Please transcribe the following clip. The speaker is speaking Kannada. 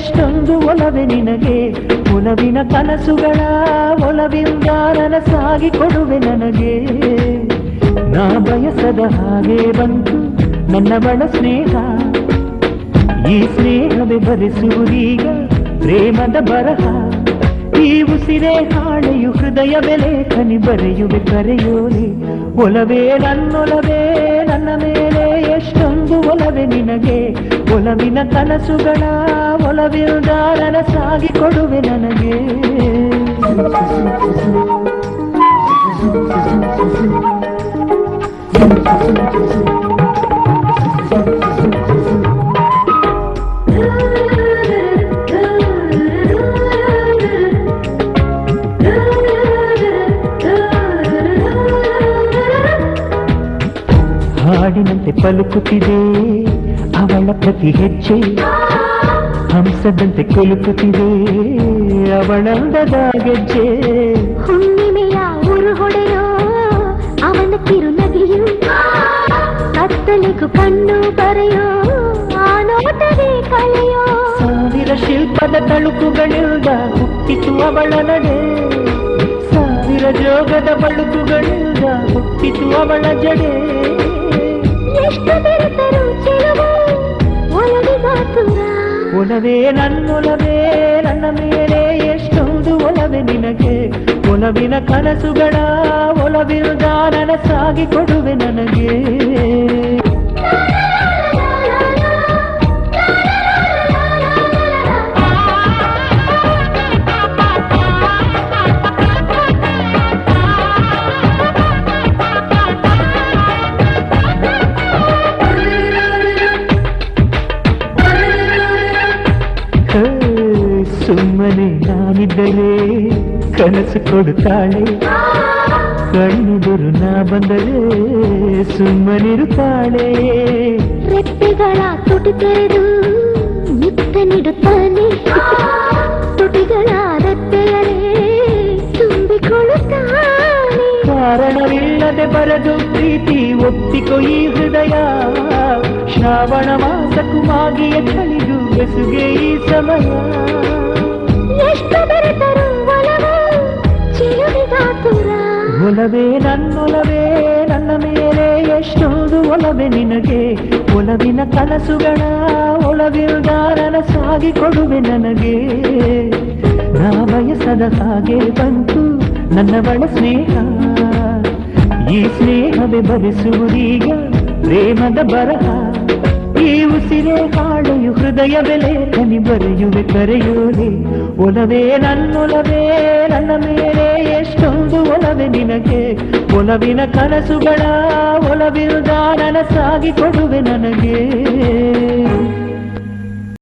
ಎಷ್ಟೊಂದು ಒಲವೆ ನಿನಗೆ ಒಲವಿನ ಕನಸುಗಳ ಒಲವಿಂದ ನನಸಾಗಿ ಕೊಡುವೆ ನನಗೆ ನಾ ಬಯಸದ ಹಾಗೆ ಬಂತು ನನ್ನ ಬಳ ಸ್ನೇಹ ಈ ಸ್ನೇಹವೇ ಭರಿಸುವುದೀಗ ಪ್ರೇಮದ ಬರಹ ಈ ಉಸಿರೇ ಹಾಳೆಯು ಹೃದಯ ಲೇಖನಿ ಬರೆಯುವೆ ಕರೆಯೋಲೆ ಒಲವೇ ನನ್ನೊಲವೇ ನನ್ನ ಮೇಲೆ ಎಷ್ಟೊಂದು ಒಲವೆ ನಿನಗೆ ಒಲವಿನ ಕನಸುಗಳ ಒಲವಿರುದ ನನಸಾಗಿ ಕೊಡುವೆ ನನಗೆ ಹಾಡಿನಂತೆ ಪಲುಕುತ್ತಿದೆ ಅವಳ ಪ್ರತಿ ಹೆಜ್ಜೆ ಹಂಸದಂತೆ ಕೊಲುಕುತ್ತಿದೆ ಅವಳಂದದ ಗೆಜ್ಜೆ ಹುಣ್ಣಿಮೆಯ ಉರು ಹೊಡೆಯೋ ಅವನ ಕಿರುನಗೆಯು ಕತ್ತಲಿಗೂ ಕಣ್ಣು ಬರೆಯೋ ಆ ನೋಟವೇ ಕಳೆಯೋ ಸಾವಿರ ಶಿಲ್ಪದ ತಳುಕುಗಳಿಂದ ಹುಟ್ಟಿತು ಅವಳ ನಡೆ ಸಾವಿರ ಜೋಗದ ಬಳುಕುಗಳಿಂದ ಹುಟ್ಟಿತು ಅವಳ ಜಡೆ ಎಷ್ಟು ಬೆರೆತರು ಚೆಲುವು ಒಲವಿಗಾತುರ ಒಲವೇ ನನ್ನೊಲವೇ ನನ್ನ ಮೇಲೆ ಎಷ್ಟೊಂದು ಒಲವೆ ನಿನಗೆ ಒಲವಿನ ಕನಸುಗಳ ಒಲವಿರುದ ನನಸಾಗಿ ಕೊಡುವೆ ನನಗೆ ಸುಮ್ಮನೆ ನಾನಿದ್ದರೆ ಕನಸು ಕೊಡುತ್ತಾಳೆ ಕಣ್ಣೆದುರು ನಾ ಬಂದರೆ ಸುಮ್ಮನಿರುತ್ತಾಳೆ ರೆಪ್ಪೆಗಳ ತುಟಿ ತೆರೆದು ಮುತ್ತ ನೀಡುತ್ತಾನೆ ತುಟಿಗಳ ರೆಪ್ಪೆಗಳೇ ತುಂಬಿಕೊಳ್ಳುತ್ತಾನೆ ಕಾರಣವಿಲ್ಲದೆ ಬರದು ಪ್ರೀತಿ ಒಪ್ಪಿಕೊ ಈ ಹೃದಯ ಶ್ರಾವಣ ಮಾಸಕ್ಕೂ ಮಾಗಿಯ ಚಳಿದು ಬೆಸುಗೆ ಈ ಸಮಯ ಎಷ್ಟು ಬೆರೆತರು ಒಲವು ಚಿರುವಿಗಾತುರ ಒಲವೇ ನನ್ನೊಲವೇ ನನ್ನ ಮೇಲೆ ಎಷ್ಟೊಂದು ಒಲವೆ ನಿನಗೆ ಒಲವಿನ ಕನಸುಗಳ ಒಲವಿರುದ ನನಸಾಗಿ ಕೊಡುವೆ ನನಗೆ ನಾ ಬಯಸದ ಹಾಗೆ ಬಂತು ನನ್ನ ಬಳ ಸ್ನೇಹ ಈ ಸ್ನೇಹವೇ ಭರಿಸುವುದೀಗ ಪ್ರೇಮದ ಬರಹ ಈ ಉಸಿರೇ ಹಾಳೆಯು ಹೃದಯ ಲೇಖನಿ ಬರೆಯುವೆ ಕರೆಯೋಲೆ ಒಲವೇ ನನ್ನೊಲವೇ ನನ್ನ ಮೇಲೆ ಎಷ್ಟೊಂದು ಒಲವೆ ನಿನಗೆ ಒಲವಿನ ಕನಸುಗಳ ಒಲವಿರುದ ನನಸಾಗಿ ಕೊಡುವೆ ನನಗೆ